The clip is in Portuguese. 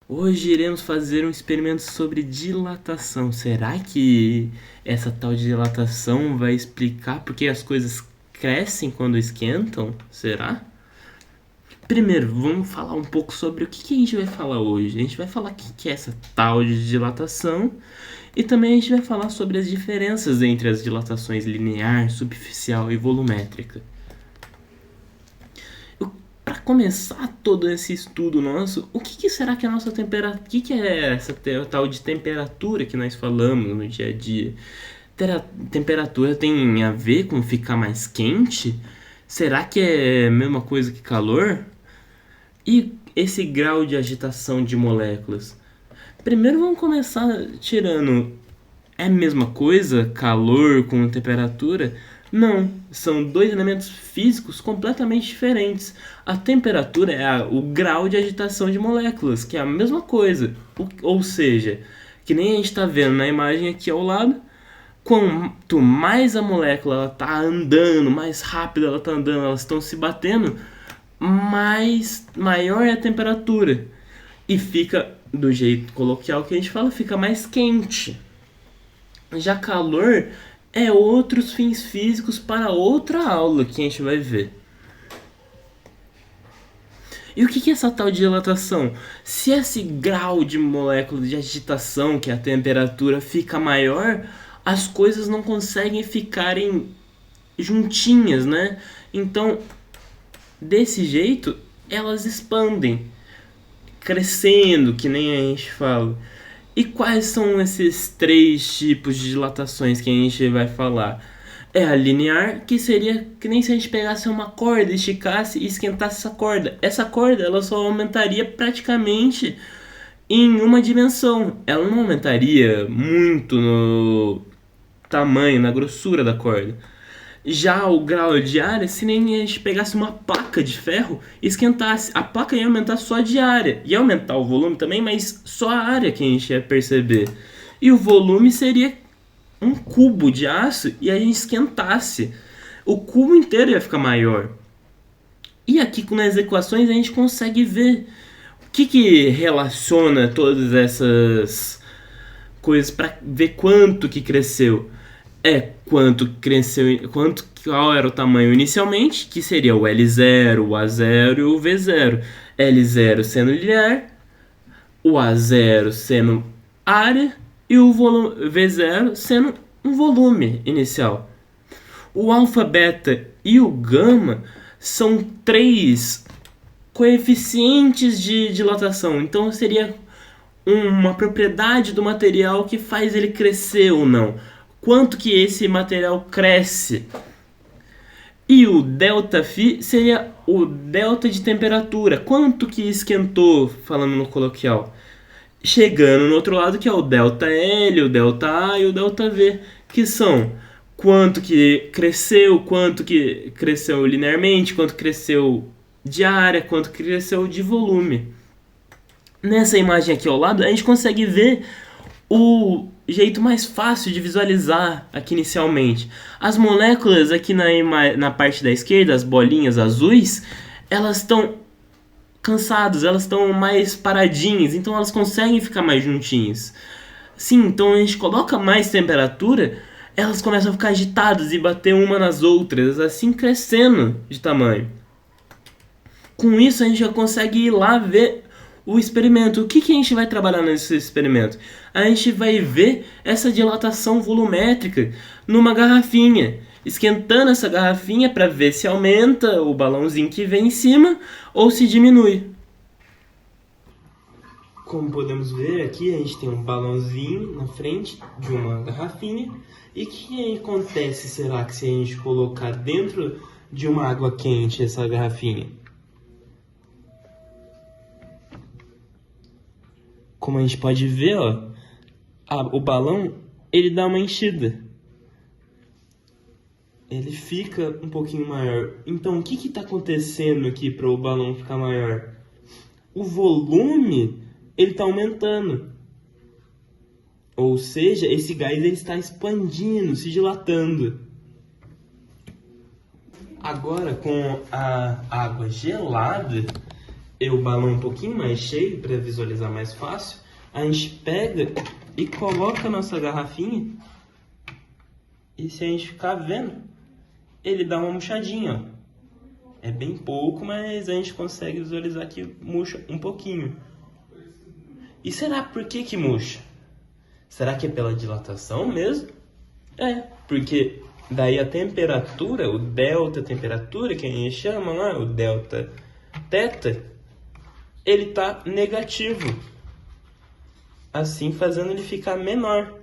Hoje iremos fazer um experimento sobre dilatação. Será que essa tal de dilatação vai explicar por que as coisas crescem quando esquentam? Será? Primeiro, vamos falar um pouco sobre o que a gente vai falar hoje. A gente vai falar o que é essa tal de dilatação e também a gente vai falar sobre as diferenças entre as dilatações linear, superficial e volumétrica. Para começar todo esse estudo nosso, o que será que é a nossa temperatura? O que é essa tal de temperatura que nós falamos no dia a dia? Temperatura tem a ver com ficar mais quente? Será que é a mesma coisa que calor? E esse grau de agitação de moléculas? Primeiro vamos começar tirando, é a mesma coisa, calor com temperatura? Não, são dois elementos físicos completamente diferentes. A temperatura é o grau de agitação de moléculas, que é a mesma coisa. Ou seja, que nem a gente está vendo na imagem aqui ao lado, quanto mais a molécula está andando, mais rápido ela está andando, elas estão se batendo, maior é a temperatura. E fica, do jeito coloquial que a gente fala, fica mais quente. Já calor é outros fins físicos para outra aula que a gente vai ver. E o que é essa tal de dilatação? Se esse grau de molécula de agitação, que é a temperatura, fica maior, as coisas não conseguem ficarem juntinhas, né? Então, desse jeito, elas expandem, crescendo, que nem a gente fala. E quais são esses três tipos de dilatações que a gente vai falar? É a linear, que seria que nem se a gente pegasse uma corda, esticasse e esquentasse essa corda. Essa corda ela só aumentaria praticamente em uma dimensão. Ela não aumentaria muito no tamanho, na grossura da corda. Já o grau de área, se nem a gente pegasse uma placa de ferro e esquentasse, a placa ia aumentar só de área. Ia aumentar o volume também, mas só a área que a gente ia perceber. E o volume seria um cubo de aço e a gente esquentasse. O cubo inteiro ia ficar maior. E aqui nas equações a gente consegue ver o que relaciona todas essas coisas para ver quanto que cresceu. Quanto cresceu, qual era o tamanho inicialmente, que seria o L0, o A0 e o V0. L0 sendo linear, o A0 sendo área e o V0 sendo um volume inicial. O alfa, beta e o gama são três coeficientes de dilatação. Então seria uma propriedade do material que faz ele crescer ou não. Quanto que esse material cresce. E o ΔΦ seria o delta de temperatura. Quanto que esquentou, falando no coloquial. Chegando no outro lado, que é o ΔL, o ΔA e o ΔV, que são quanto que cresceu linearmente, quanto cresceu de área, quanto cresceu de volume. Nessa imagem aqui ao lado, a gente consegue ver o jeito mais fácil de visualizar aqui inicialmente. As moléculas aqui na parte da esquerda, as bolinhas azuis, elas estão cansadas, elas estão mais paradinhas, então elas conseguem ficar mais juntinhas. Sim, então a gente coloca mais temperatura, elas começam a ficar agitadas e bater uma nas outras, assim crescendo de tamanho. Com isso a gente já consegue ir lá ver o experimento. O que a gente vai trabalhar nesse experimento? A gente vai ver essa dilatação volumétrica numa garrafinha, esquentando essa garrafinha para ver se aumenta o balãozinho que vem em cima ou se diminui. Como podemos ver aqui, a gente tem um balãozinho na frente de uma garrafinha. E o que acontece, será que se a gente colocar dentro de uma água quente essa garrafinha? Como a gente pode ver, ó, o balão ele dá uma enchida. Ele fica um pouquinho maior. Então, o que está acontecendo aqui para o balão ficar maior? O volume ele está aumentando. Ou seja, esse gás ele está expandindo, se dilatando. Agora, com a água gelada, o balão um pouquinho mais cheio para visualizar mais fácil, a gente pega e coloca a nossa garrafinha e se a gente ficar vendo, ele dá uma murchadinha, ó. É bem pouco, mas a gente consegue visualizar que murcha um pouquinho. E será por que murcha? Será que é pela dilatação mesmo? É, porque daí a temperatura, o delta temperatura, que a gente chama lá, o delta teta, ele tá negativo. Assim fazendo ele ficar menor.